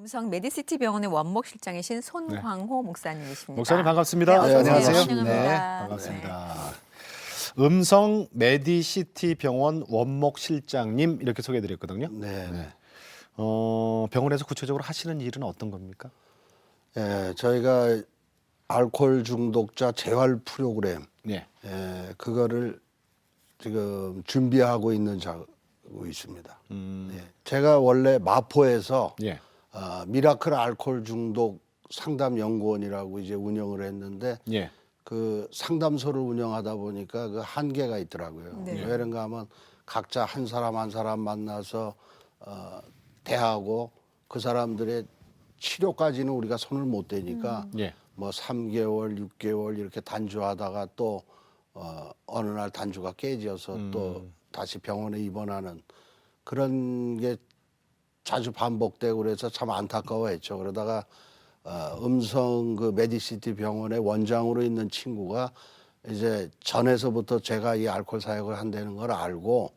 음성 메디시티 병원의 원목 실장이신 손황호 목사님이십니다. 목사님 반갑습니다. 네, 어서 오세요. 안녕하세요. 환영합니다. 반갑습니다. 음성 메디시티 병원 원목 실장님 이렇게 소개해드렸거든요. 네. 병원에서 구체적으로 하시는 일은 어떤 겁니까? 예, 저희가 알코올 중독자 재활 프로그램, 네. 그거를 지금 준비하고 있는 자고 있습니다. 예, 제가 원래 마포에서 예. 미라클 알코올 중독 상담 연구원이라고 이제 운영을 했는데 예. 그 상담소를 운영하다 보니까 그 한계가 있더라고요. 네. 왜 그런가 하면 각자 한 사람 만나서 대하고 그 사람들의 치료까지는 우리가 손을 못 대니까 예. 뭐 3개월, 6개월 이렇게 단주하다가 또 어느 날 단주가 깨져서 또 다시 병원에 입원하는 그런 게 자주 반복되고 그래서 참 안타까워했죠. 그러다가 음성 그 메디시티 병원의 원장으로 있는 친구가 이제 전에서부터 제가 이 알코올 사역을 한다는 걸 알고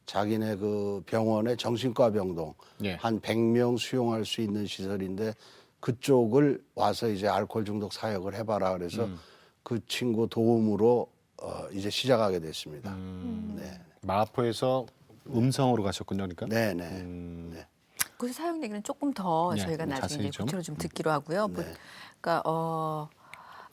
자기네 그 병원에 정신과 병동 예. 한 100명 수용할 수 있는 시설인데 그쪽을 와서 이제 알코올 중독 사역을 해봐라 그래서 그 친구 도움으로 이제 시작하게 됐습니다. 네. 마포에서 음성으로 가셨군요, 그러니까. 네네. 네. 그 사용 얘기는 조금 더 네, 저희가 나중에 자세히 좀. 구체로 좀 듣기로 하고요. 네. 그러니까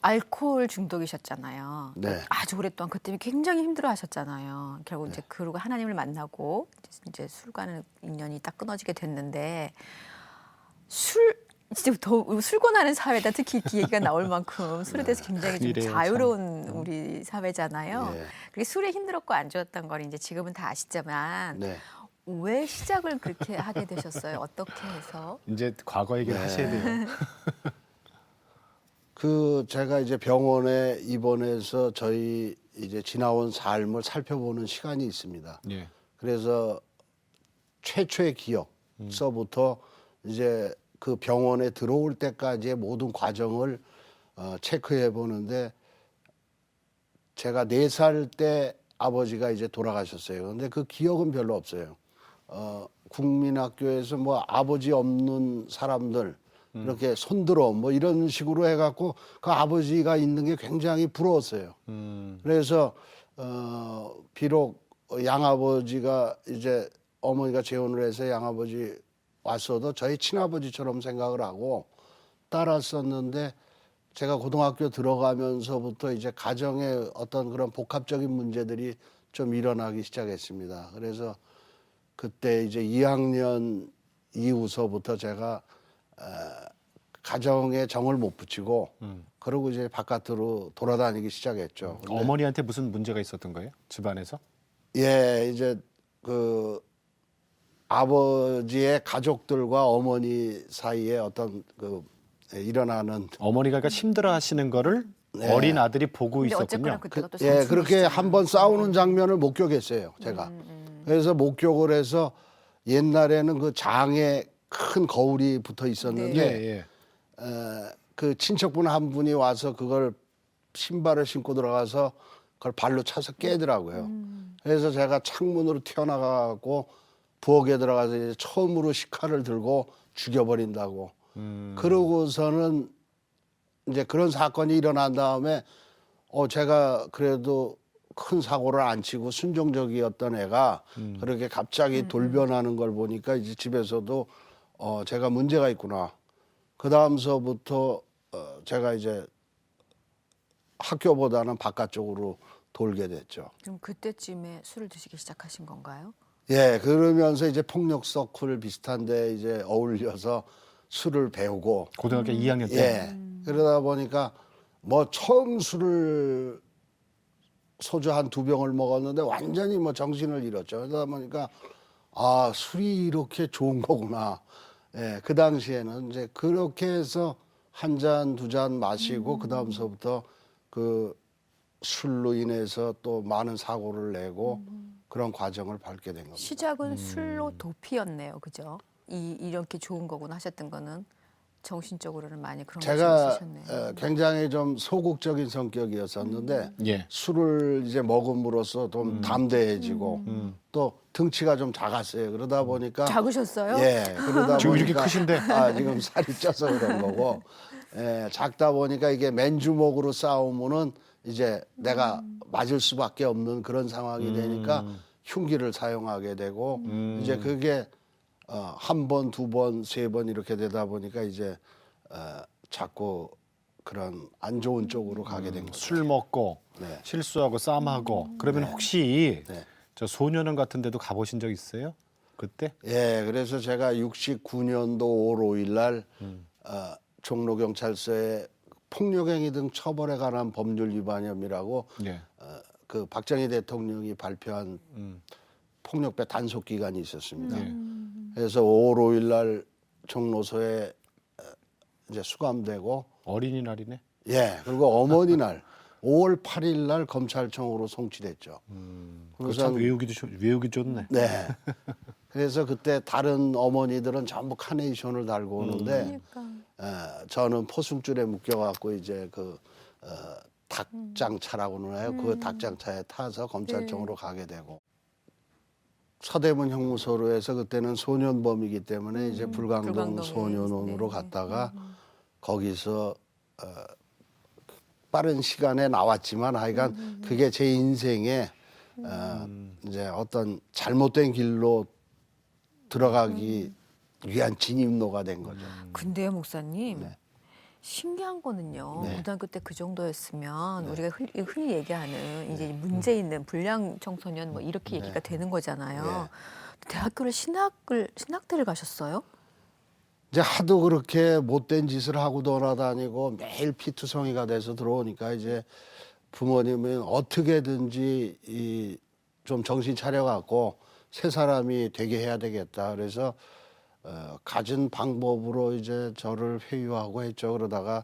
알코올 중독이셨잖아요. 네. 아주 오랫동안 그 때문에 굉장히 힘들어하셨잖아요. 결국 이제 그러고 하나님을 만나고 이제 술과는 인연이 딱 끊어지게 됐는데 진짜 더 술 권하는 사회다. 특히 이 얘기가 나올 만큼 술에 대해서 굉장히 좀 큰일이에요, 자유로운 우리 사회잖아요. 네. 그게 술에 힘들었고 안 좋았던 걸 이제 지금은 다 아시지만 네. 왜 시작을 그렇게 하게 되셨어요? 어떻게 해서? 이제 과거 얘기를 하셔야 돼요. 그 제가 이제 병원에 입원해서 저희 이제 지나온 삶을 살펴보는 시간이 있습니다. 예. 그래서 최초의 기억서부터 이제 그 병원에 들어올 때까지의 모든 과정을 체크해 보는데 제가 4살 때 아버지가 이제 돌아가셨어요. 그런데 그 기억은 별로 없어요. 국민학교에서 뭐 아버지 없는 사람들 이렇게 손들어 뭐 이런 식으로 해갖고 그 아버지가 있는 게 굉장히 부러웠어요. 그래서 비록 양아버지가 이제 어머니가 재혼을 해서 양아버지 왔어도 저희 친아버지처럼 생각을 하고 따랐었는데 제가 고등학교 들어가면서부터 이제 가정의 어떤 그런 복합적인 문제들이 좀 일어나기 시작했습니다. 그래서 그때 이제 2학년 이후서부터 제가 가정에 정을 못 붙이고 그러고 이제 바깥으로 돌아다니기 시작했죠. 근데 어머니한테 무슨 문제가 있었던 거예요? 집안에서? 예, 이제 그 아버지의 가족들과 어머니 사이에 어떤 그 일어나는 어머니가 그러니까 힘들어하시는 거를 네. 어린 아들이 보고 근데 있었군요. 어쨌거나 그때가 또 예, 그렇게 삼촌이시잖아요. 한번 싸우는 장면을 목격했어요, 제가. 그래서 목격을 해서 옛날에는 그 장에 큰 거울이 붙어 예, 있었는데 예. 그 친척분 한 분이 와서 그걸 신발을 신고 들어가서 그걸 발로 차서 깨더라고요. 그래서 제가 창문으로 튀어나가고 부엌에 들어가서 이제 처음으로 식칼을 들고 죽여버린다고. 그러고서는 이제 그런 사건이 일어난 다음에 제가 그래도 큰 사고를 안 치고 순종적이었던 애가 그렇게 갑자기 돌변하는 걸 보니까 이제 집에서도 제가 문제가 있구나. 그 다음서부터 제가 이제 학교보다는 바깥쪽으로 돌게 됐죠. 그럼 그때쯤에 술을 드시기 시작하신 건가요? 예, 그러면서 이제 폭력 서클 비슷한데 이제 어울려서 술을 배우고 고등학교 2학년 때. 예. 그러다 보니까 뭐 처음 술을 소주 한 2병을 먹었는데 완전히 뭐 정신을 잃었죠. 그러다 보니까 아, 술이 이렇게 좋은 거구나. 예, 그 당시에는 이제 그렇게 해서 한 잔, 2잔 마시고 그다음서부터 그 술로 인해서 또 많은 사고를 내고 그런 과정을 밟게 된 겁니다. 시작은 술로 도피였네요, 그죠? 이렇게 좋은 거구나 하셨던 거는 정신적으로는 많이 그런 게 제가 있으셨네요. 굉장히 좀 소극적인 성격이었었는데 예. 술을 이제 먹음으로써 좀 담대해지고 또 등치가 좀 작았어요. 그러다 보니까 작으셨어요? 예, 그러다 지금 이렇게 보니까 크신데? 지금 살이 쪄서 그런 거고 예, 작다 보니까 이게 맨주먹으로 싸우면은 이제 내가 맞을 수밖에 없는 그런 상황이 되니까 흉기를 사용하게 되고 이제 그게 한 번, 두 번, 세 번 이렇게 되다 보니까 이제 자꾸 그런 안 좋은 쪽으로 가게 된 거죠. 술 먹고 네. 실수하고 싸움하고 그러면 혹시 네. 저 소년원 같은 데도 가보신 적 있어요? 그때? 예, 그래서 제가 69년도 5월 5일 날 종로경찰서에 폭력행위 등 처벌에 관한 법률 위반 혐의라고 예. 그 박정희 대통령이 발표한 폭력배 단속 기간이 있었습니다. 예. 그래서 5월 5일 날 종로소에 이제 수감되고 어린이날이네. 예, 그리고 어머니 날 5월 8일 날 검찰청으로 송치됐죠. 그거 참 외우기 좋네. 네. 그래서 그때 다른 어머니들은 전부 카네이션을 달고 오는데 그러니까. 저는 포승줄에 묶여갖고 이제 그 닭장차라고 하나요? 그 닭장차에 타서 검찰청으로 가게 되고 서대문 형무소로 해서 그때는 소년범이기 때문에 이제 불광동 불광동에 소년원으로 네. 갔다가 거기서 빠른 시간에 나왔지만 하여간 그게 제 인생에 이제 어떤 잘못된 길로 들어가기 위한 진입로가 된 거죠. 근데요, 목사님. 네. 신기한 거는요. 네. 고등학교 때 그 정도였으면 우리가 흔히 얘기하는 이제 문제 있는 불량 청소년 뭐 이렇게 얘기가 되는 거잖아요. 대학교를 신학대를 가셨어요? 이제 하도 그렇게 못된 짓을 하고 돌아다니고 매일 피투성이가 돼서 들어오니까 이제 부모님은 어떻게든지 좀 정신 차려갖고 새 사람이 되게 해야 되겠다. 그래서 가진 방법으로 이제 저를 회유하고 했죠. 그러다가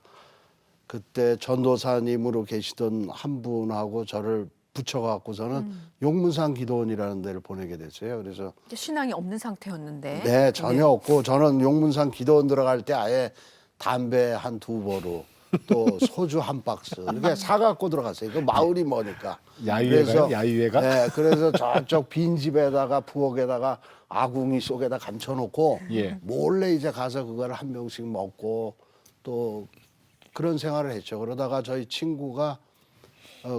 그때 전도사님으로 계시던 한 분하고 저를 붙여갖고서는 용문산 기도원이라는 데를 보내게 됐어요. 그래서 신앙이 없는 상태였는데. 네, 전혀 없고 저는 용문산 기도원 들어갈 때 아예 담배 한 2보루 또 소주 한 박스 이렇게 사갖고 들어갔어요. 그 마을이 머니까. 야유회가요? 야유회가? 네, 그래서 저쪽 빈 집에다가 부엌에다가 아궁이 속에다 감춰놓고 예. 몰래 이제 가서 그걸 한 병씩 먹고 또 그런 생활을 했죠. 그러다가 저희 친구가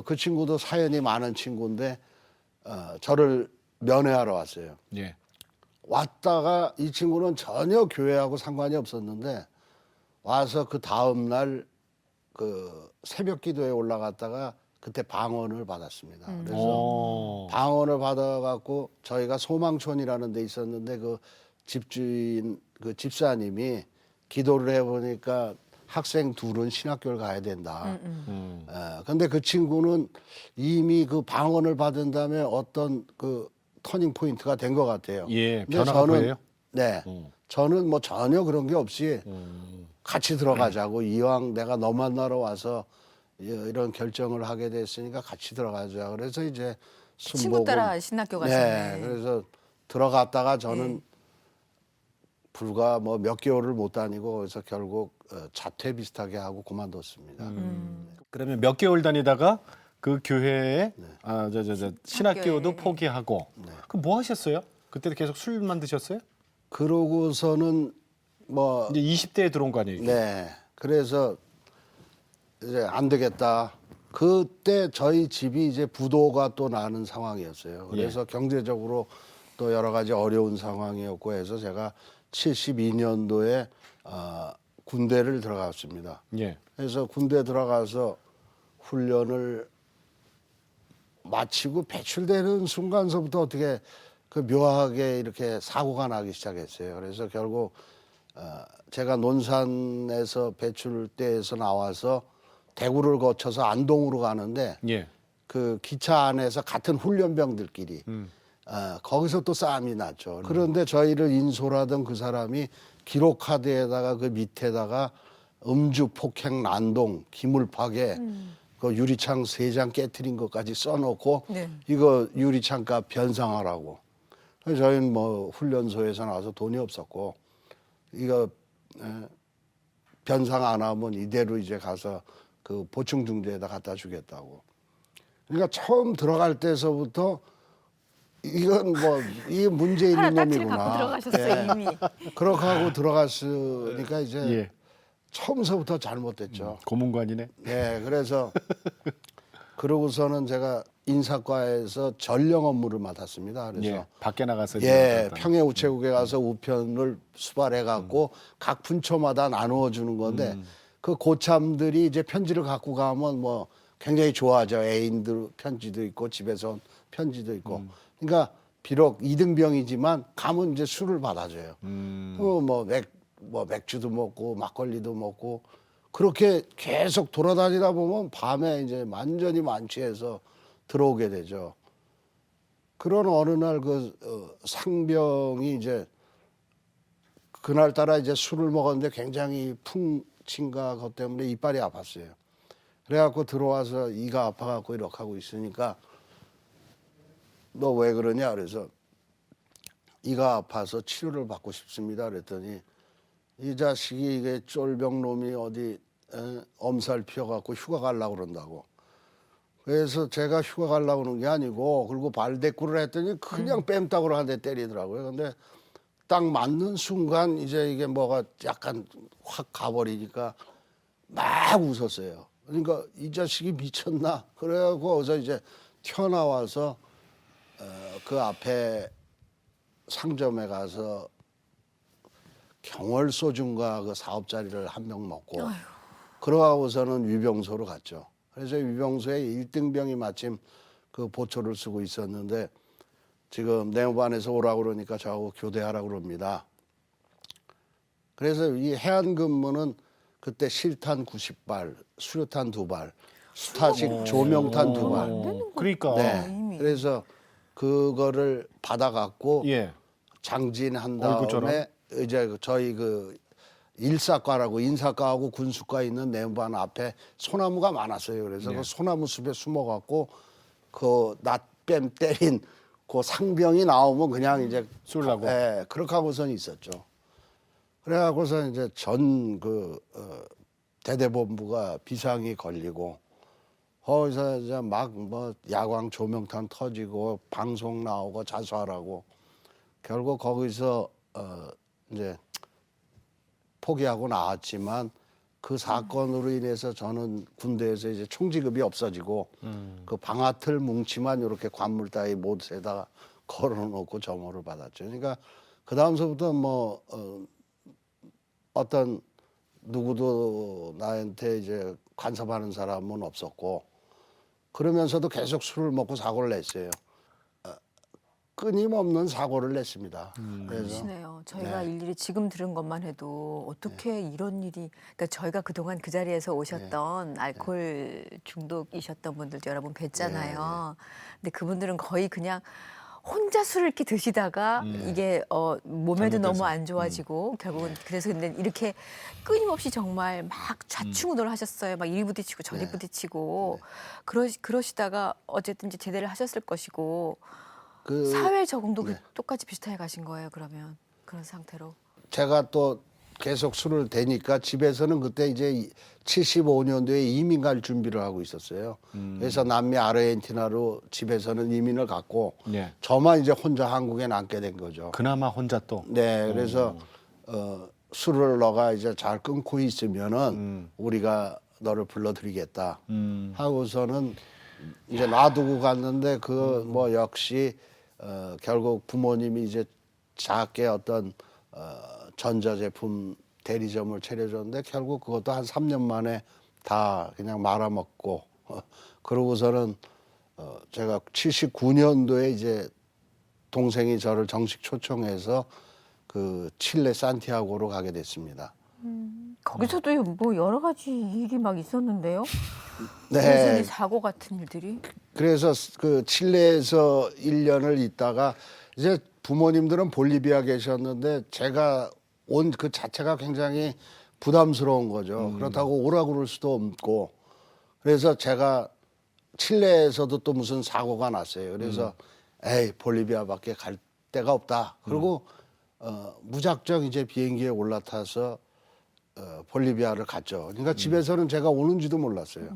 그 친구도 사연이 많은 친구인데 저를 면회하러 왔어요. 예. 왔다가 이 친구는 전혀 교회하고 상관이 없었는데 와서 그 다음 날 그 새벽 기도에 올라갔다가 그때 방언을 받았습니다. 그래서 방언을 받아갖고 저희가 소망촌이라는 데 있었는데 그 집주인 그 집사님이 기도를 해보니까 학생 둘은 신학교를 가야 된다. 근데 그 친구는 이미 그 방언을 받은 다음에 어떤 그 터닝 포인트가 된 것 같아요. 예, 근데 변화가 보여요? 네, 저는 뭐 전혀 그런 게 없이 같이 들어가자고 이왕 내가 너 만나러 와서 이런 결정을 하게 됐으니까 같이 들어가자. 그래서 이제 친구 따라 신학교 가셨네. 네, 그래서 들어갔다가 저는 불과 뭐 몇 개월을 못 다니고 그래서 결국 자퇴 비슷하게 하고 그만뒀습니다. 그러면 몇 개월 다니다가 그 교회에 신학교도 학교에. 포기하고 그럼 뭐 하셨어요? 그때도 계속 술만 드셨어요? 그러고서는 뭐 이제 20대에 들어온 거 아니에요? 네. 그래서 이제 안 되겠다. 그때 저희 집이 이제 부도가 또 나는 상황이었어요. 그래서 경제적으로 또 여러 가지 어려운 상황이었고 해서 제가 72년도에 군대를 들어갔습니다. 예. 그래서 군대 들어가서 훈련을 마치고 배출되는 순간서부터 어떻게 그 묘하게 이렇게 사고가 나기 시작했어요. 그래서 결국 제가 논산에서 배출대에서 나와서 대구를 거쳐서 안동으로 가는데 예. 그 기차 안에서 같은 훈련병들끼리 거기서 또 싸움이 났죠. 그런데 저희를 인솔하던 그 사람이 기록카드에다가 그 밑에다가 음주 폭행 난동 기물 파괴 그 유리창 3장 깨트린 것까지 써놓고 네. 이거 유리창값 변상하라고. 그래서 저희는 뭐 훈련소에서 나와서 돈이 없었고 이거 변상 안 하면 이대로 이제 가서 그 보충 중대에다 갖다 주겠다고. 그러니까 처음 들어갈 때서부터 이건 뭐 이게 문제 있는 하나 딱지를 놈이구나. 갖고 들어가셨어요 이미. 그렇게 하고 들어갔으니까 이제 예. 처음서부터 잘못됐죠. 고문관이네. 네, 그래서 그러고서는 제가 인사과에서 전령 업무를 맡았습니다. 그래서 예. 밖에 나가서 예, 지금 평해 우체국에 가서 우편을 수발해 갖고 각 분처마다 나누어 주는 건데 그 고참들이 이제 편지를 갖고 가면 뭐 굉장히 좋아하죠. 애인들 편지도 있고 집에서 온 편지도 있고. 그러니까 비록 이등병이지만 가면 이제 술을 받아줘요. 뭐 맥주도 먹고 막걸리도 먹고 그렇게 계속 돌아다니다 보면 밤에 이제 완전히 만취해서 들어오게 되죠. 그런 어느 날 그 상병이 이제 그날따라 이제 술을 먹었는데 굉장히 풍친가 그것 때문에 이빨이 아팠어요. 그래갖고 들어와서 이가 아파갖고 이렇게 하고 있으니까 너 왜 그러냐 그래서 이가 아파서 치료를 받고 싶습니다 그랬더니 이 자식이 이게 쫄병놈이 어디 엄살 피워갖고 휴가 가려고 그런다고. 그래서 제가 휴가 가려고 그러는 게 아니고 그리고 발대꾸를 했더니 그냥 뺨따구로 한 대 때리더라고요. 근데 딱 맞는 순간 이제 이게 뭐가 약간 확 가버리니까 막 웃었어요. 그러니까 이 자식이 미쳤나? 그래갖고 어서 이제 튀어나와서 그 앞에 상점에 가서 경월 소중과 그 사업자리를 한 병 먹고 그러고서는 위병소로 갔죠. 그래서 위병소에 1등병이 마침 그 보초를 쓰고 있었는데 지금 내무반에서 오라고 그러니까 저하고 교대하라고 그럽니다. 그래서 이 해안근무는 그때 실탄 90발, 수류탄 2발, 수타식 조명탄 2발. 그러니까 네. 이미. 그래서 그거를 받아갖고 예. 장진한 얼굴처럼? 다음에 이제 저희 그 일사과라고 인사과하고 군수과 있는 내무반 앞에 소나무가 많았어요. 그래서 네. 그 소나무 숲에 숨어갖고 그 낫뱀 때린 그 상병이 나오면 그냥 이제 쏠라고? 예, 그렇게 하고선 있었죠. 그래갖고서 이제 전 그 대대본부가 비상이 걸리고 거기서 이제 막 뭐 야광 조명탄 터지고 방송 나오고 자수하라고 결국 거기서 이제 포기하고 나왔지만 그 사건으로 인해서 저는 군대에서 이제 총지급이 없어지고 그 방아틀 뭉치만 이렇게 관물 따위 못에다가 걸어놓고 점호를 받았죠. 그러니까 그 다음서부터 뭐 어떤 누구도 나한테 이제 간섭하는 사람은 없었고 그러면서도 계속 술을 먹고 사고를 냈어요. 끊임없는 사고를 냈습니다. 그래서 그러시네요. 저희가 일일이 지금 들은 것만 해도 어떻게 이런 일이, 그러니까 저희가 그동안 그 자리에서 오셨던 알코올 중독이셨던 분들도 여러 분 뵀잖아요. 근데 그분들은 거의 그냥 혼자 술을 이렇게 드시다가 이게 몸에도 너무 잘못해서. 안 좋아지고 결국은 그래서 근데 이렇게 끊임없이 정말 막 좌충우돌 하셨어요. 막 이리 부딪히고 저리 부딪히고 그러시다가 어쨌든 이제 제대를 하셨을 것이고 그 사회 적응도 똑같이 비슷하게 가신 거예요. 그러면 그런 상태로. 제가 또 계속 술을 대니까 집에서는 그때 이제 75년도에 이민 갈 준비를 하고 있었어요. 그래서 남미 아르헨티나로 집에서는 이민을 갔고 예. 저만 이제 혼자 한국에 남게 된 거죠. 그나마 혼자 또. 네, 그래서 술을 너가 이제 잘 끊고 있으면은 우리가 너를 불러드리겠다 하고서는 이제 놔두고 갔는데 그 뭐 역시 결국 부모님이 이제 작게 어떤 전자제품 대리점을 차려줬는데 결국 그것도 한 3년 만에 다 그냥 말아먹고 그러고서는 제가 79년도에 이제 동생이 저를 정식 초청해서 그 칠레 산티아고로 가게 됐습니다. 거기서도 뭐 여러 가지 일이 막 있었는데요. 네. 무슨 사고 같은 일들이. 그래서 그 칠레에서 1년을 있다가 이제 부모님들은 볼리비아 계셨는데 제가 온 그 자체가 굉장히 부담스러운 거죠. 그렇다고 오라고 그럴 수도 없고 그래서 제가 칠레에서도 또 무슨 사고가 났어요. 그래서 에이 볼리비아밖에 갈 데가 없다. 그리고 무작정 이제 비행기에 올라타서 볼리비아를 갔죠. 그러니까 집에서는 제가 오는지도 몰랐어요.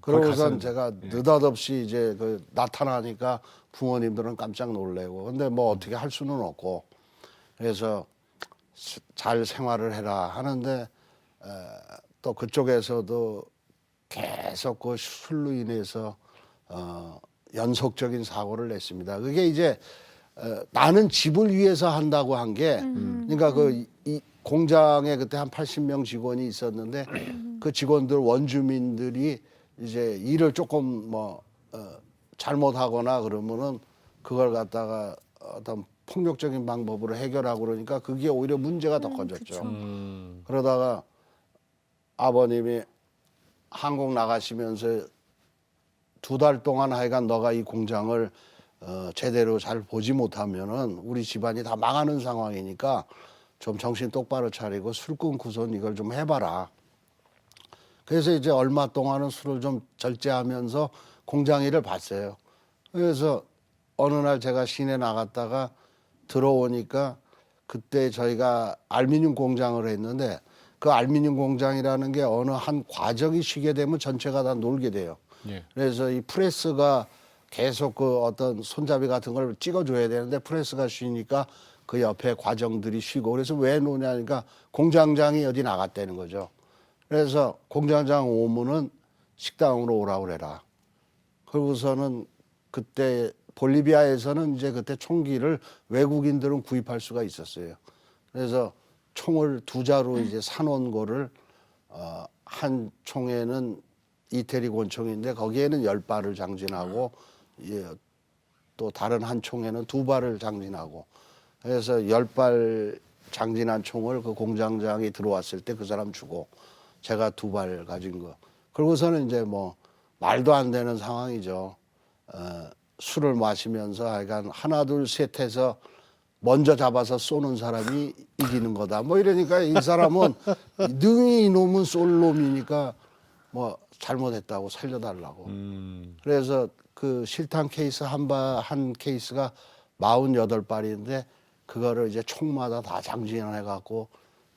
그러고선 제가 느닷없이 이제 그 나타나니까 부모님들은 깜짝 놀래고, 근데 뭐 어떻게 할 수는 없고, 그래서 잘 생활을 해라 하는데 또 그쪽에서도 계속 그 술로 인해서 연속적인 사고를 냈습니다. 그게 이제 나는 집을 위해서 한다고 한 게, 그러니까 이 공장에 그때 한 80명 직원이 있었는데 그 직원들 원주민들이 이제 일을 조금 뭐 잘못하거나 그러면은 그걸 갖다가 어떤 폭력적인 방법으로 해결하고 그러니까 그게 오히려 문제가 더 커졌죠. 그러다가 아버님이 한국 나가시면서 2달 동안 하여간 너가 이 공장을 제대로 잘 보지 못하면은 우리 집안이 다 망하는 상황이니까 좀 정신 똑바로 차리고 술 끊고선 이걸 좀 해봐라. 그래서 이제 얼마 동안은 술을 좀 절제하면서 공장 일을 봤어요. 그래서 어느 날 제가 시내 나갔다가 들어오니까 그때 저희가 알루미늄 공장을 했는데 그 알루미늄 공장이라는 게 어느 한 과정이 쉬게 되면 전체가 다 놀게 돼요. 예. 그래서 이 프레스가 계속 그 어떤 손잡이 같은 걸 찍어줘야 되는데 프레스가 쉬니까 그 옆에 과정들이 쉬고 그래서 왜 노냐니까 공장장이 어디 나갔다는 거죠. 그래서 공장장 오면은 식당으로 오라고 그래라. 그러고서는 그때 볼리비아에서는 이제 그때 총기를 외국인들은 구입할 수가 있었어요. 그래서 총을 2자로 이제 사놓은 거를 한 총에는 이태리 권총인데 거기에는 10발을 장진하고 또 다른 한 총에는 2발을 장진하고 그래서 10발 장진한 총을 그 공장장이 들어왔을 때 그 사람 주고 제가 2발 가진 거. 그러고서는 이제 뭐 말도 안 되는 상황이죠. 술을 마시면서 하여간 하나 둘 셋 해서 먼저 잡아서 쏘는 사람이 이기는 거다. 뭐 이러니까 이 사람은 능히 이놈은 쏠 놈이니까 뭐 잘못했다고 살려달라고. 그래서 그 실탄 케이스 한 케이스가 48발인데 그거를 이제 총마다 다 장진해 갖고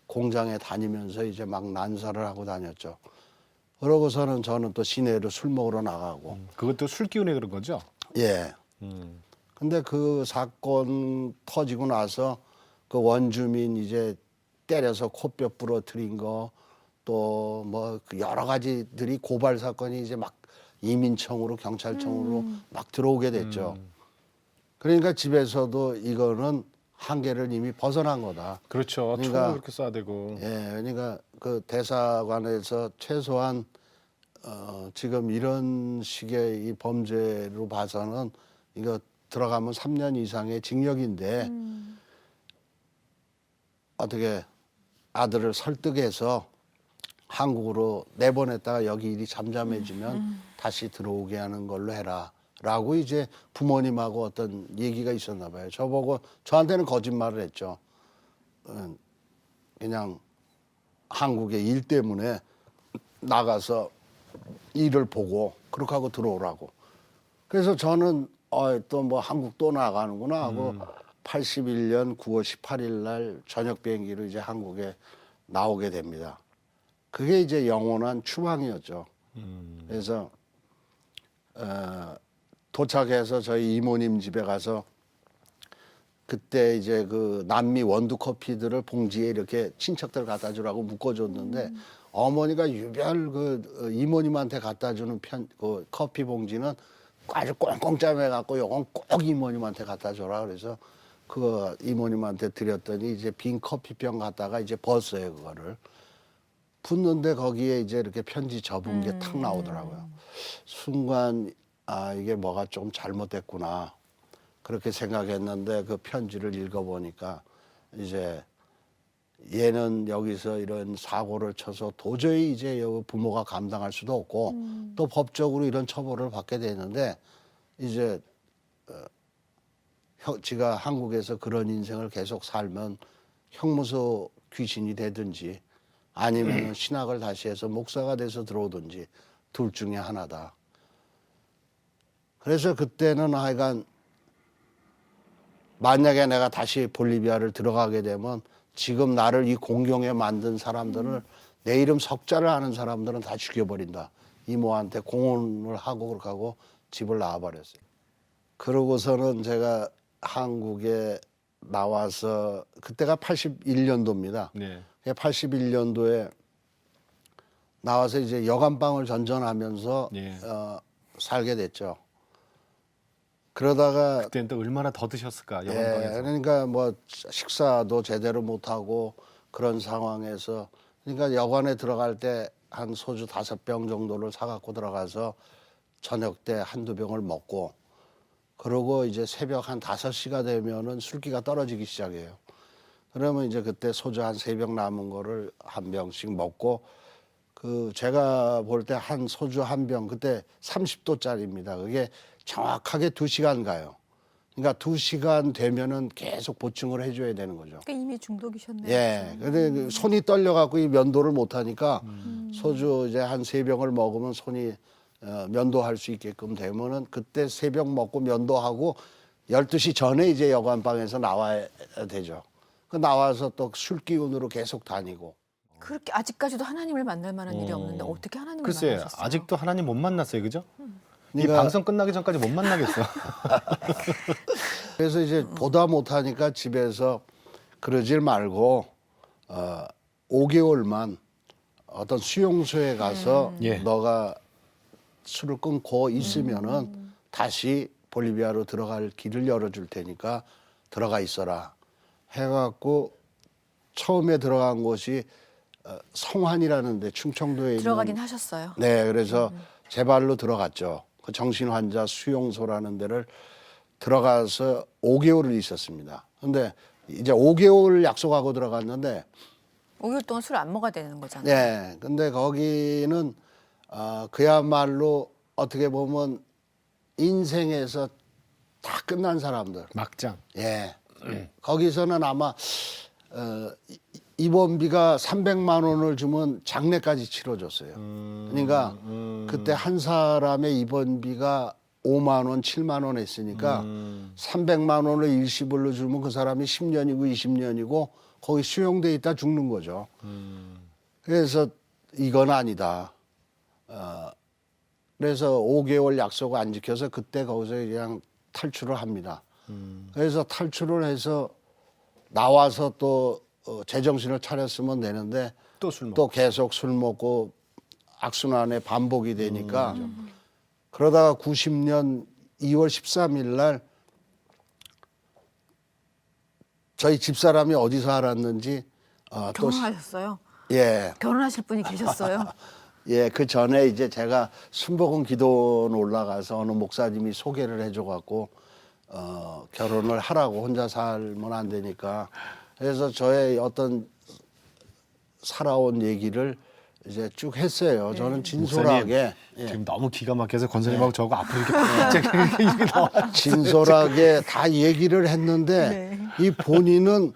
공장에 다니면서 이제 막 난사를 하고 다녔죠. 그러고서는 저는 또 시내로 술 먹으러 나가고. 그것도 술 기운에 그런 거죠? 예. 근데 그 사건 터지고 나서 그 원주민 이제 때려서 코뼈 부러뜨린 거 또 뭐 여러 가지들이 고발 사건이 이제 막 이민청으로 경찰청으로 막 들어오게 됐죠. 그러니까 집에서도 이거는 한계를 이미 벗어난 거다. 그렇죠. 그러니까, 총을 그렇게 쏴대고. 예, 그러니까 그 대사관에서 최소한 지금 이런 식의 이 범죄로 봐서는 이거 들어가면 3년 이상의 징역인데 어떻게 아들을 설득해서 한국으로 내보냈다가 여기 일이 잠잠해지면 다시 들어오게 하는 걸로 해라라고 이제 부모님하고 어떤 얘기가 있었나 봐요. 저보고 저한테는 거짓말을 했죠. 그냥 한국의 일 때문에 나가서 일을 보고 그렇게 하고 들어오라고. 그래서 저는 또 뭐 한국 또 나가는구나 하고 81년 9월 18일 날 저녁 비행기로 이제 한국에 나오게 됩니다. 그게 이제 영원한 추방이었죠. 그래서 도착해서 저희 이모님 집에 가서 그때 이제 그 남미 원두 커피들을 봉지에 이렇게 친척들 갖다 주라고 묶어줬는데 어머니가 유별 그 이모님한테 갖다 주는 그 커피 봉지는 아주 꽁꽁 짜매갖고 요건 꼭 이모님한테 갖다 줘라 그래서 그거 이모님한테 드렸더니 이제 빈 커피병 갖다가 이제 벗어요 그거를. 붓는데 거기에 이제 이렇게 편지 접은 게 탁 나오더라고요. 순간 이게 뭐가 좀 잘못됐구나 그렇게 생각했는데 그 편지를 읽어보니까 이제 얘는 여기서 이런 사고를 쳐서 도저히 이제 부모가 감당할 수도 없고 또 법적으로 이런 처벌을 받게 되는데 이제 지가 한국에서 그런 인생을 계속 살면 형무소 귀신이 되든지 아니면 신학을 다시 해서 목사가 돼서 들어오든지 둘 중에 하나다. 그래서 그때는 하여간 만약에 내가 다시 볼리비아를 들어가게 되면 지금 나를 이 공경에 만든 사람들을 내 이름 석자를 아는 사람들은 다 죽여버린다. 이모한테 공언을 하고 그렇게 하고 집을 나와버렸어요. 그러고서는 제가 한국에 나와서 그때가 81년도입니다. 네. 81년도에 나와서 이제 여관방을 전전하면서 예. 살게 됐죠. 그러다가 그때는 또 얼마나 더 드셨을까 예, 여관방에서. 그러니까 뭐 식사도 제대로 못 하고 그런 상황에서 그러니까 여관에 들어갈 때 한 소주 5병 정도를 사갖고 들어가서 저녁 때 한두 병을 먹고 그러고 이제 새벽 한 5시가 되면은 술기가 떨어지기 시작해요. 그러면 이제 그때 소주 한 3병 남은 거를 한 병씩 먹고 그 제가 볼 때 한 소주 한 병 그때 30도짜리입니다. 그게 정확하게 2시간 가요. 그러니까 2시간 되면은 계속 보충을 해줘야 되는 거죠. 그러니까 이미 중독이셨네요. 예. 근데 그 손이 떨려갖고 이 면도를 못하니까 소주 이제 한 3병을 먹으면 손이 면도할 수 있게끔 되면은 그때 3병 먹고 면도하고 12시 전에 이제 여관방에서 나와야 되죠. 그 나와서 또 술 기운으로 계속 다니고. 그렇게 아직까지도 하나님을 만날 만한 일이 없는데 어떻게 하나님을 글쎄 만나셨어요? 아직도 하나님 못 만났어요, 그죠? 이 그러니까 방송 끝나기 전까지 못 만나겠어. 그래서 이제 보다 못하니까 집에서 그러질 말고 5개월만 어떤 수용소에 가서 예. 너가 술을 끊고 있으면은 다시 볼리비아로 들어갈 길을 열어줄 테니까 들어가 있어라 해갖고 처음에 들어간 곳이 성환이라는데 충청도에 있는 들어가긴 하셨어요. 네, 그래서 제 발로 들어갔죠. 그 정신환자 수용소라는 데를 들어가서 5개월을 있었습니다. 근데 이제 5개월 약속하고 들어갔는데 5개월 동안 술 안 먹어야 되는 거잖아요. 네, 근데 거기는 그야말로 어떻게 보면 인생에서 다 끝난 사람들. 막장. 예. 거기서는 아마 입원비가 300만 원을 주면 장례까지 치러줬어요. 그러니까 그때 한 사람의 입원비가 5만 원, 7만 원 했으니까 300만 원을 일시불로 주면 그 사람이 10년이고 20년이고 거기 수용돼 있다 죽는 거죠. 그래서 이건 아니다. 그래서 5개월 약속을 안 지켜서 그때 거기서 그냥 탈출을 합니다. 그래서 탈출을 해서 나와서 또 제정신을 차렸으면 되는데 또 술 먹고. 또 계속 술 먹고 악순환의 반복이 되니까 그러다가 90년 2월 13일 날 저희 집사람이 어디서 알았는지 또 결혼하셨어요? 예. 결혼하실 분이 계셨어요? 예, 그 전에 이제 제가 순복음 기도원 올라가서 어느 목사님이 소개를 해줘갖고 결혼을 하라고 혼자 살면 안 되니까 그래서 저의 어떤 살아온 얘기를 이제 쭉 했어요. 저는 진솔하게 예. 지금 너무 기가 막혀서 권사님하고 저하고 앞으로 이렇게 갑자기 이게 나와. 진솔하게 다 얘기를 했는데 네. 이 본인은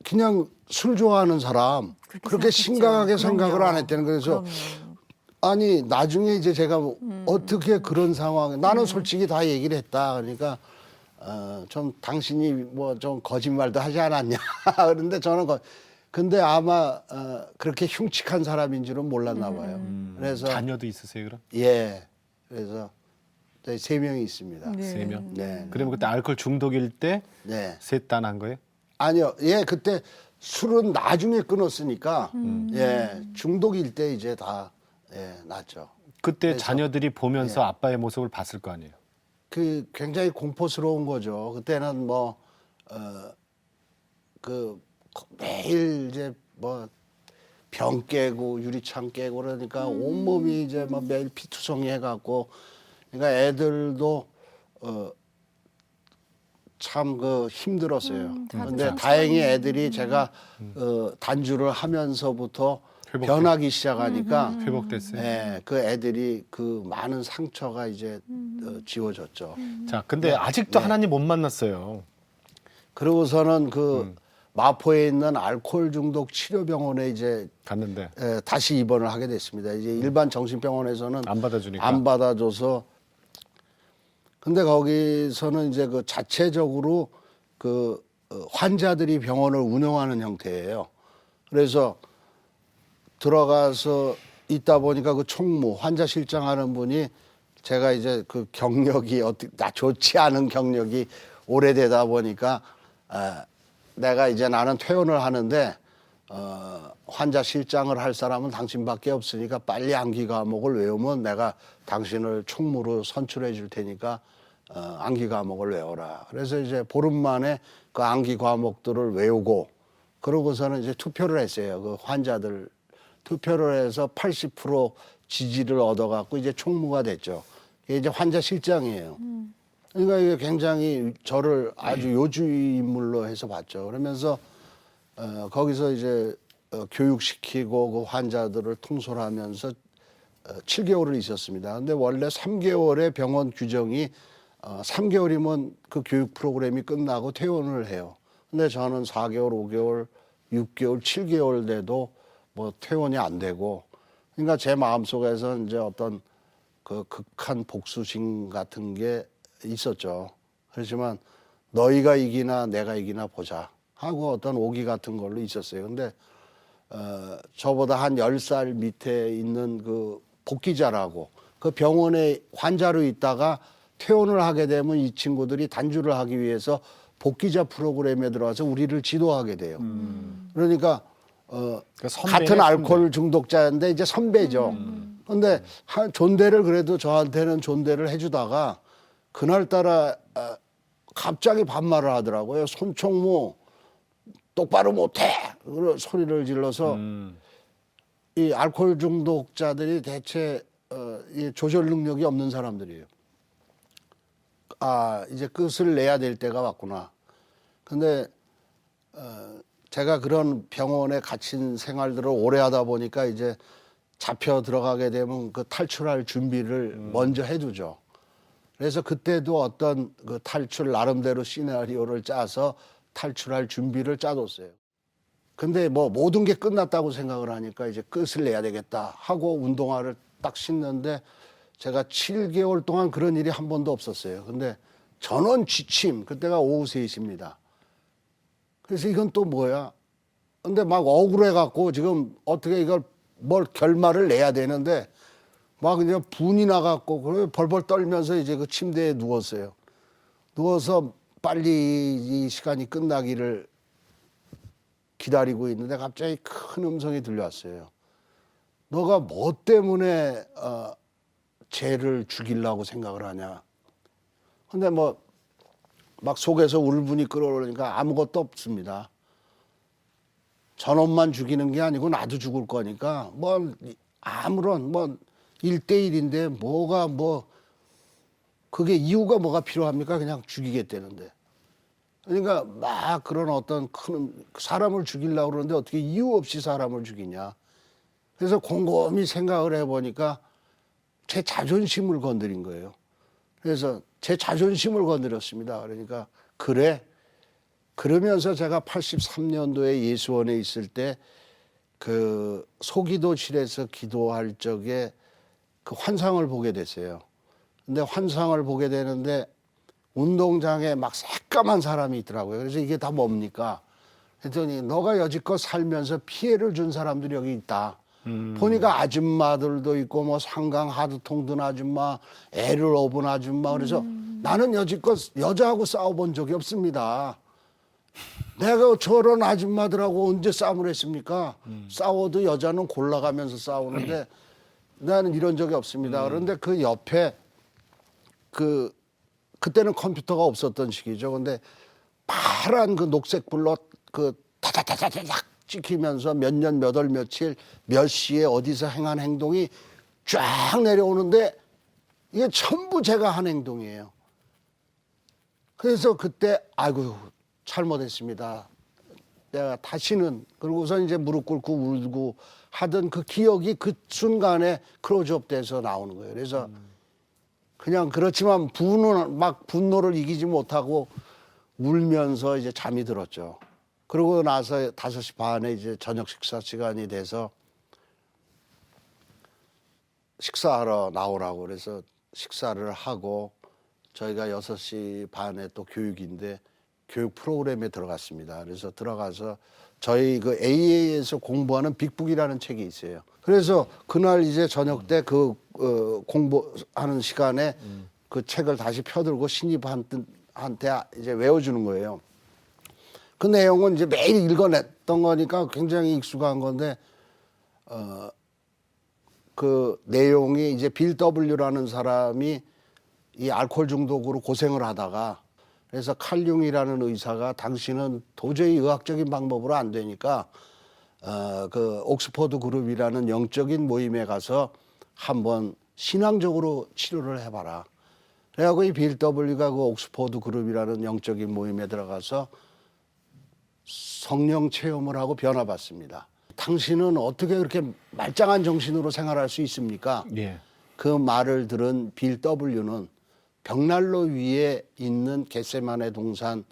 그냥 술 좋아하는 사람 그렇게 생각했죠. 심각하게 생각을 그럼요. 안 했다는 거예요. 그래서 그럼요. 아니 나중에 이제 제가 어떻게 그런 상황에 나는 솔직히 다 얘기를 했다. 그러니까 좀 당신이 뭐 좀 거짓말도 하지 않았냐. 그런데 저는 근데 아마 그렇게 흉측한 사람인 줄은 몰랐나 봐요. 그래서 자녀도 있으세요, 그럼? 예. 그래서 저희 3명이 있습니다. 네. 3명? 네. 그러면 그때 알코올 중독일 때 네. 셋 다 난 거예요? 아니요. 예, 그때 술은 나중에 끊었으니까 예, 중독일 때 이제 다 예, 났죠. 그때 자녀들이 보면서 아빠의 모습을 봤을 거 아니에요? 그 굉장히 공포스러운 거죠. 그때는 뭐 매일 이제 뭐 병 깨고 유리창 깨고 그러니까 온몸이 이제 뭐 매일 피투성이 해갖고 그러니까 애들도 참 힘들었어요. 다들 근데 참 다행히 애들이 제가 단주를 하면서부터 회복돼. 변하기 시작하니까 회복됐어요? 예, 그 애들이 그 많은 상처가 이제 지워졌죠. 자, 근데 아직도 하나님 못 만났어요. 그러고서는 마포에 있는 알코올 중독 치료병원에 이제 갔는데 다시 입원을 하게 됐습니다. 이제 일반 정신병원에서는 안 받아주니까. 안 받아줘서 근데 거기서는 이제 그 자체적으로 환자들이 병원을 운영하는 형태예요. 그래서 들어가서 있다 보니까 그 총무 환자 실장하는 분이 제가 이제 그 경력이 좋지 않은 경력이 오래되다 보니까 내가 이제 나는 퇴원을 하는데 환자 실장을 할 사람은 당신밖에 없으니까 빨리 암기 과목을 외우면 내가 당신을 총무로 선출해 줄 테니까 암기 과목을 외워라. 그래서 이제 보름 만에 그 암기 과목들을 외우고 그러고서는 이제 투표를 했어요. 그 환자들 투표를 해서 80% 지지를 얻어갖고 이제 총무가 됐죠. 이게 이제 환자 실장이에요. 그러니까 이게 굉장히 저를 아주 요주의 인물로 해서 봤죠. 그러면서 거기서 이제 교육시키고 그 환자들을 통솔하면서 7개월을 있었습니다. 근데 원래 3개월의 병원 규정이 3개월이면 그 교육 프로그램이 끝나고 퇴원을 해요. 근데 저는 4개월, 5개월, 6개월, 7개월 돼도 뭐 퇴원이 안 되고 그러니까 제 마음속에서 이제 어떤 그 극한 복수심 같은 게 있었죠. 그렇지만 너희가 이기나 내가 이기나 보자 하고 어떤 오기 같은 걸로 있었어요. 근데 저보다 한 10살 밑에 있는 그 복귀자라고 그 병원에 환자로 있다가 퇴원을 하게 되면 이 친구들이 단주를 하기 위해서 복귀자 프로그램에 들어와서 우리를 지도하게 돼요. 그러니까 같은 알코올 중독자인데 이제 선배죠. 근데 존대를 그래도 저한테는 존대를 해주다가 그날따라 갑자기 반말을 하더라고요. 손총무 똑바로 못해 소리를 질러서 이 알코올 중독자들이 대체 이 조절 능력이 없는 사람들이에요. 아 이제 끝을 내야 될 때가 왔구나. 근데 제가 그런 병원에 갇힌 생활들을 오래 하다 보니까 이제 잡혀 들어가게 되면 그 탈출할 준비를 먼저 해두죠. 그래서 그때도 어떤 그 탈출 나름대로 시나리오를 짜서 탈출할 준비를 짜뒀어요. 근데 뭐 모든 게 끝났다고 생각을 하니까 이제 끝을 내야 되겠다 하고 운동화를 딱 신는데 제가 7개월 동안 그런 일이 한 번도 없었어요. 근데 전원 지침, 그때가 오후 3시입니다. 그래서 이건 또 뭐야? 근데 막 억울해갖고 지금 어떻게 이걸 뭘 결말을 내야 되는데 막 그냥 분이 나갖고 그래 벌벌 떨면서 이제 그 침대에 누웠어요. 누워서 빨리 이 시간이 끝나기를 기다리고 있는데 갑자기 큰 음성이 들려왔어요. 너가 뭐 때문에 쟤를 죽이려고 생각을 하냐. 근데 뭐 막 속에서 울분이 끓어오르니까 아무것도 없습니다. 저놈만 죽이는 게 아니고 나도 죽을 거니까 뭐 아무런 뭐 1대1인데 뭐가 뭐 그게 이유가 뭐가 필요합니까? 그냥 죽이겠다는데. 그러니까 막 그런 어떤 큰 사람을 죽이려고 그러는데 어떻게 이유 없이 사람을 죽이냐. 그래서 곰곰이 생각을 해보니까 제 자존심을 건드린 거예요. 그래서 제 자존심을 건드렸습니다. 그러니까 그래. 그러면서 제가 83년도에 예수원에 있을 때 그 소기도실에서 기도할 적에 그 환상을 보게 됐어요. 근데 환상을 보게 되는데 운동장에 막 새까만 사람이 있더라고요. 그래서 이게 다 뭡니까? 그랬더니 너가 여지껏 살면서 피해를 준 사람들이 여기 있다. 보니까 아줌마들도 있고 뭐 상강 하두통 든 아줌마, 애를 업은 아줌마. 그래서 나는 여지껏 여자하고 싸워본 적이 없습니다. 내가 저런 아줌마들하고 언제 싸움을 했습니까? 싸워도 여자는 골라가면서 싸우는데 나는 이런 적이 없습니다. 그런데 그 옆에 그때는 컴퓨터가 없었던 시기죠. 근데 파란 그 녹색 불로 그 타타타타닥 찍히면서 몇 년, 몇 월, 며칠, 몇 시에 어디서 행한 행동이 쫙 내려오는데 이게 전부 제가 한 행동이에요. 그래서 그때 아이고 잘못했습니다. 내가 다시는 그러고서 이제 무릎 꿇고 울고 하던 그 기억이 그 순간에 클로즈업 돼서 나오는 거예요. 그래서 그냥 그렇지만 분노를 이기지 못하고 울면서 이제 잠이 들었죠. 그러고 나서 5시 반에 이제 저녁 식사 시간이 돼서 식사하러 나오라고 그래서 식사를 하고 저희가 6시 반에 또 교육인데 교육 프로그램에 들어갔습니다. 그래서 들어가서 저희 그 AA에서 공부하는 빅북이라는 책이 있어요. 그래서 그날 이제 저녁 때 그 공부하는 시간에 그 책을 다시 펴들고 신입한테 이제 외워주는 거예요. 그 내용은 이제 매일 읽어냈던 거니까 굉장히 익숙한 건데, 그 내용이 이제 빌 W라는 사람이 이 알코올 중독으로 고생을 하다가, 그래서 칼 융이라는 의사가 당신은 도저히 의학적인 방법으로 안 되니까 그 옥스퍼드 그룹이라는 영적인 모임에 가서 한번 신앙적으로 치료를 해봐라. 그래갖고 이 빌 W가 그 옥스퍼드 그룹이라는 영적인 모임에 들어가서 성령 체험을 하고 변화받습니다. 당신은 어떻게 그렇게 말짱한 정신으로 생활할 수 있습니까? 예. 그 말을 들은 빌 W는 벽난로 위에 있는 겟세마네 동산에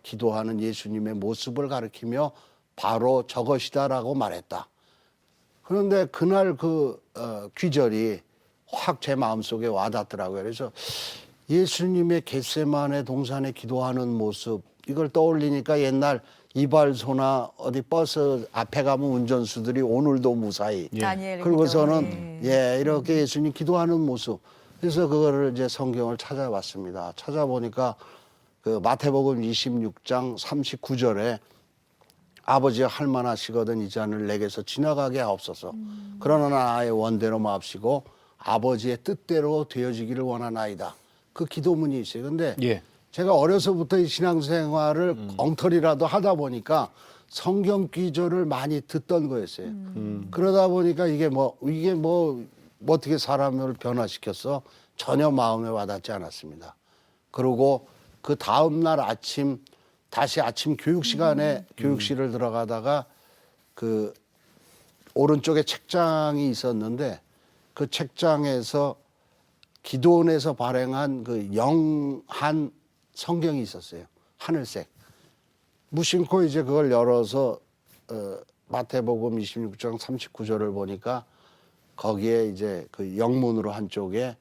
기도하는 예수님의 모습을 가리키며 바로 저것이다라고 말했다. 그런데 그날 그 귀절이 확 제 마음속에 와닿더라고요. 그래서 예수님의 겟세마네 동산에 기도하는 모습, 이걸 떠올리니까 옛날 이발소나 어디 버스 앞에 가면 운전수들이 오늘도 무사히 다니엘 그러고서는 이렇게 예수님 기도하는 모습. 그래서 그거를 이제 성경을 찾아봤습니다. 찾아보니까 그 마태복음 26장 39절에 아버지가 할만하시거든 이 잔을 내게서 지나가게 하옵소서. 그러나 나의 원대로 마옵시고 아버지의 뜻대로 되어지기를 원하나이다. 그 기도문이 있어요. 근데 예. 제가 어려서부터 이 신앙생활을 엉터리라도 하다 보니까 성경 기조를 많이 듣던 거였어요. 그러다 보니까 이게 뭐 어떻게 사람을 변화시켰어? 전혀 마음에 와닿지 않았습니다. 그리고 그 다음 날 아침 다시 아침 교육 시간에 교육실을 들어가다가 그 오른쪽에 책장이 있었는데 그 책장에서 기도원에서 발행한 그 영한 성경이 있었어요. 하늘색. 무심코 이제 그걸 열어서 마태복음 26장 39절을 보니까 거기에 이제 그 영문으로 한쪽에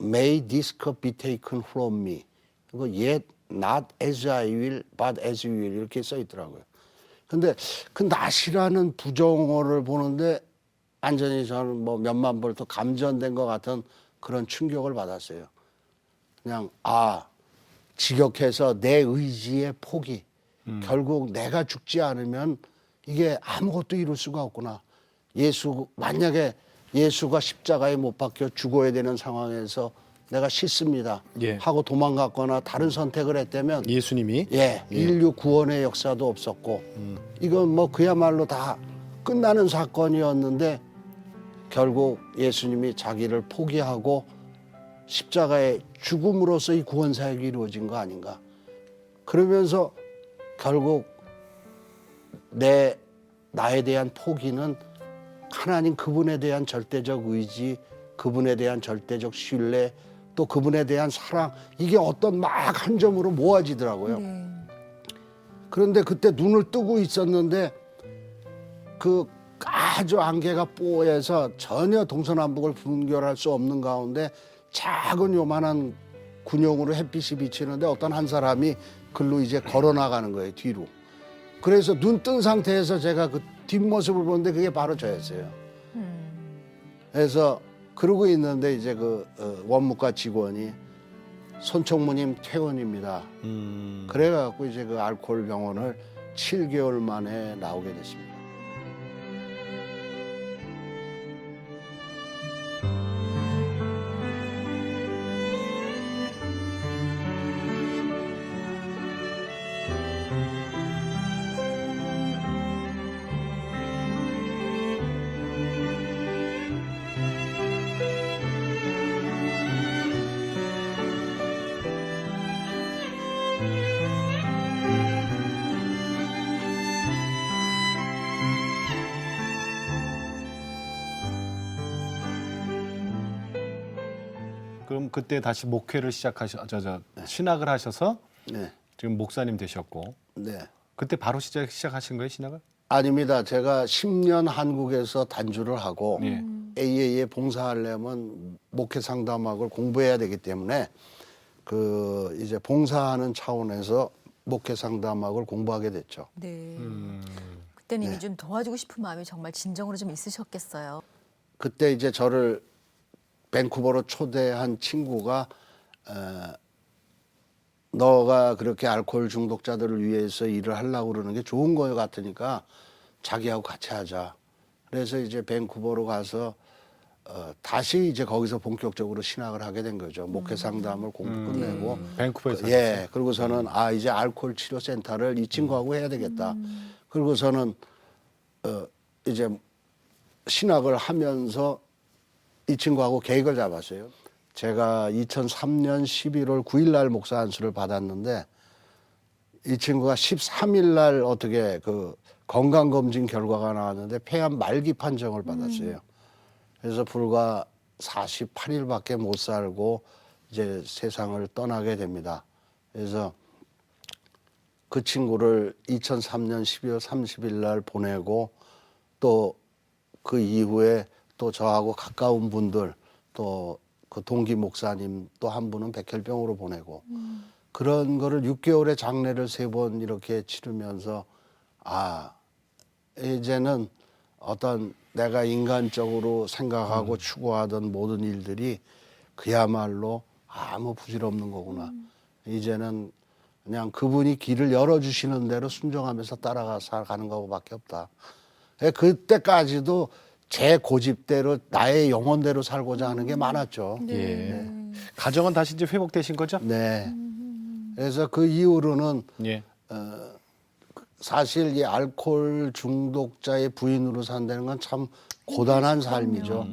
May this cup be taken from me. 그리고 Yet not as I will, but as you will 이렇게 써 있더라고요. 근데 그 not이라는 부정어를 보는데 완전히 저는 뭐 몇만 볼트 감전된 것 같은 그런 충격을 받았어요. 그냥 직역해서 내 의지의 포기. 결국 내가 죽지 않으면 이게 아무것도 이룰 수가 없구나. 만약에 예수가 십자가에 못 박혀 죽어야 되는 상황에서 내가 싫습니다. 예. 하고 도망갔거나 다른 선택을 했다면 예수님이 인류 구원의 역사도 없었고 이건 뭐 그야말로 다 끝나는 사건이었는데 결국 예수님이 자기를 포기하고 십자가의 죽음으로써 이 구원 사역이 이루어진 거 아닌가. 그러면서 결국 나에 대한 포기는 하나님 그분에 대한 절대적 의지, 그분에 대한 절대적 신뢰, 또 그분에 대한 사랑, 이게 어떤 막 한 점으로 모아지더라고요. 그런데 그때 눈을 뜨고 있었는데 그 아주 안개가 뽀해서 전혀 동서남북을 분별할 수 없는 가운데 작은 요만한 군용으로 햇빛이 비치는데 어떤 한 사람이 글로 이제 걸어 나가는 거예요, 뒤로. 그래서 눈 뜬 상태에서 제가 그 뒷모습을 보는데 그게 바로 저였어요. 그래서 그러고 있는데 이제 그 원무과 직원이 손총무님 퇴원입니다. 그래갖고 이제 그 알코올 병원을 7개월 만에 나오게 됐습니다. 그럼 그때 다시 목회를 신학을 하셔서 네. 지금 목사님 되셨고 네. 그때 바로 시작하신 거예요, 신학을? 아닙니다. 제가 10년 한국에서 단주를 하고 AA에 봉사하려면 목회 상담학을 공부해야 되기 때문에 그 이제 봉사하는 차원에서 목회 상담학을 공부하게 됐죠. 네. 그때는 이미 좀 도와주고 싶은 마음이 정말 진정으로 좀 있으셨겠어요. 그때 이제 저를 밴쿠버로 초대한 친구가 너가 그렇게 알코올 중독자들을 위해서 일을 하려고 그러는 게 좋은 거 같으니까 자기하고 같이 하자. 그래서 이제 밴쿠버로 가서 다시 이제 거기서 본격적으로 신학을 하게 된 거죠. 목회 상담을 공부 끝내고. 밴쿠버에서 예. 그리고서는 이제 알코올 치료 센터를 이 친구하고 해야 되겠다. 그리고서는 이제 신학을 하면서 이 친구하고 계획을 잡았어요. 제가 2003년 11월 9일 날 목사 안수를 받았는데 이 친구가 13일 날 어떻게 그 건강검진 결과가 나왔는데 폐암 말기 판정을 받았어요. 그래서 불과 48일밖에 못 살고 이제 세상을 떠나게 됩니다. 그래서 그 친구를 2003년 12월 30일 날 보내고 또 그 이후에 또 저하고 가까운 분들 또 그 동기 목사님 또 한 분은 백혈병으로 보내고 그런 거를 6개월의 장례를 3번 이렇게 치르면서 이제는 어떤 내가 인간적으로 생각하고 추구하던 모든 일들이 그야말로 아무 부질없는 거구나. 이제는 그냥 그분이 길을 열어주시는 대로 순종하면서 따라가서 가는 것밖에 없다. 그때까지도 제 고집대로 나의 영혼대로 살고자 하는 게 많았죠. 예. 가정은 다시 이제 회복되신 거죠? 네. 그래서 그 이후로는 예. 사실 이 알코올 중독자의 부인으로 산다는 건 참 고단한 삶이죠.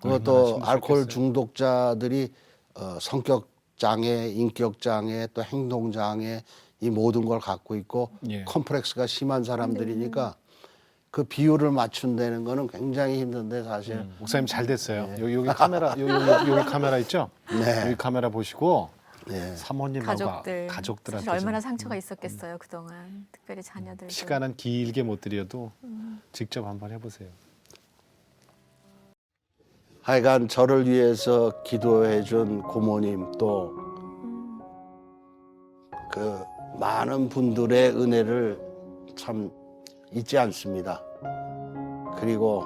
그것도 알코올 중독자들이 성격 장애, 인격 장애, 또 행동 장애 이 모든 걸 갖고 있고 예. 컴플렉스가 심한 사람들이니까 그 비율을 맞춘다는 거는 굉장히 힘든데 사실 목사님 잘 됐어요. 여기 카메라 여기 카메라 있죠? 네. 여기 카메라 보시고 네. 사모님하고 사실 가족들한테 얼마나 좀 상처가 있었겠어요 그동안. 특별히 자녀들. 시간은 길게 못 드려도 직접 한번 해보세요. 하여간 저를 위해서 기도해 준 고모님 또 그 많은 분들의 은혜를 참 잊지 않습니다. 그리고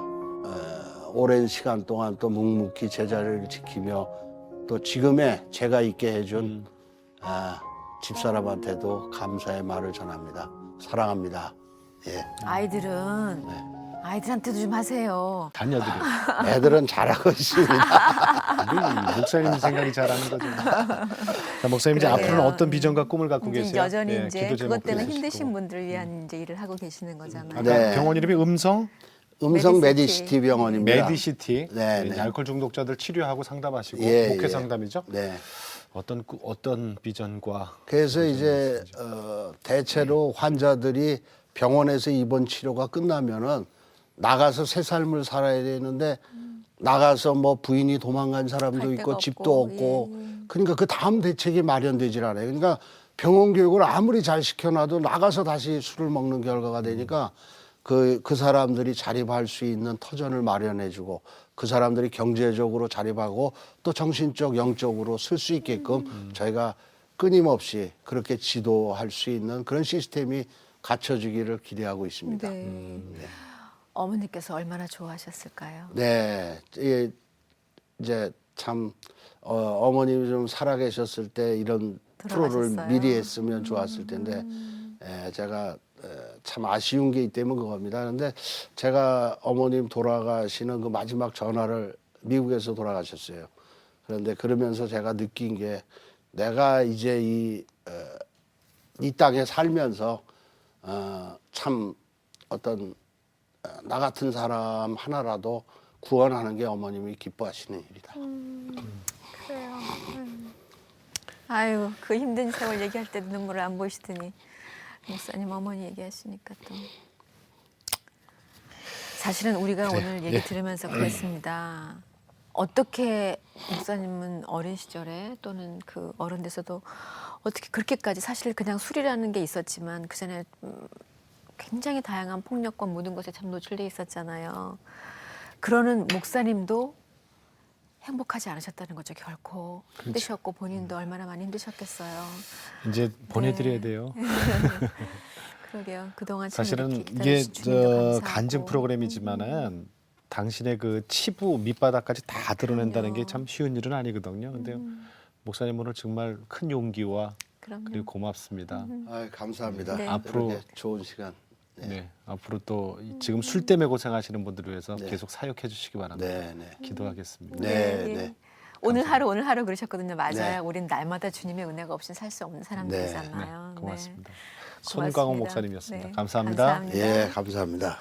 오랜 시간 동안 또 묵묵히 제자리를 지키며 또 지금의 제가 있게 해준 집사람한테도 감사의 말을 전합니다. 사랑합니다. 예. 아이들한테도 좀 하세요. 자녀들이 애들은 잘하고 있습니다. 우리 목사님 생각이 잘하는 거죠. 자, 목사님 이제 그러게요. 앞으로는 어떤 비전과 꿈을 갖고 이제 계세요? 여전히 예, 이제 기도 제목도 그것 때문에 있으시고. 힘드신 분들을 위한 이제 일을 하고 계시는 거잖아요. 아까 네. 병원 이름이 음성 음성 메디시티. 메디시티 병원입니다. 메디시티. 네, 이제 네. 알코올 중독자들 치료하고 상담하시고 예, 목회 예. 상담이죠. 네. 어떤 비전과 그래서 이제 대체로 환자들이 병원에서 입원 치료가 끝나면은 나가서 새 삶을 살아야 되는데 나가서 뭐 부인이 도망간 사람도 갈 있고 데가 집도 없고, 없고 예, 예. 그러니까 그 다음 대책이 마련되질 않아요. 그러니까 병원 교육을 아무리 잘 시켜놔도 나가서 다시 술을 먹는 결과가 되니까 그 사람들이 자립할 수 있는 터전을 마련해주고 그 사람들이 경제적으로 자립하고 또 정신적 영적으로 쓸 수 있게끔 저희가 끊임없이 그렇게 지도할 수 있는 그런 시스템이 갖춰지기를 기대하고 있습니다. 네. 어머니께서 얼마나 좋아하셨을까요? 네, 이제 참 어머님이 좀 살아계셨을 때 이런 프로를 돌아가셨어요. 미리 했으면 좋았을 텐데 제가 참 아쉬운 게 있다면 그겁니다. 그런데 제가 어머님 돌아가시는 그 마지막 전화를 미국에서 돌아가셨어요. 그런데 그러면서 제가 느낀 게 내가 이제 이 땅에 살면서 참 어떤 나 같은 사람 하나라도 구원하는 게 어머님이 기뻐하시는 일이다. 그래요. 아유, 그 힘든 세월 얘기할 때도 눈물을 안 보시더니 목사님 어머니 얘기하시니까 또 사실은 우리가 오늘 얘기 들으면서 그랬습니다. 어떻게 목사님은 어린 시절에 또는 그 어른 돼서도 어떻게 그렇게까지 사실 그냥 술이라는 게 있었지만 그 전에 굉장히 다양한 폭력과 모든 것에 참 노출돼 있었잖아요. 그러는 목사님도 행복하지 않으셨다는 거죠, 결코. 힘드셨고 본인도 얼마나 많이 힘드셨겠어요. 이제 보내드려야 돼요. 그러게요. 그동안 참 사실은 이렇게 이게 기다려주신 주님도 감사하고. 간증 프로그램이지만은 당신의 그 치부 밑바닥까지 다 드러낸다는 게 참 쉬운 일은 아니거든요. 근데 목사님 오늘 정말 큰 용기와 그럼요. 그리고 고맙습니다. 아유, 감사합니다. 네. 앞으로 이렇게 좋은 시간. 네. 앞으로 또 지금 술 때문에 고생하시는 분들을 위해서 네. 계속 사역해 주시기 바랍니다. 네, 네. 기도하겠습니다. 네, 예. 네. 오늘 하루 그러셨거든요. 맞아요. 네. 우린 날마다 주님의 은혜가 없이는 살 수 없는 사람들이잖아요. 네, 고맙습니다. 네. 손광호 고맙습니다. 목사님이었습니다. 네, 감사합니다. 감사합니다. 예, 감사합니다.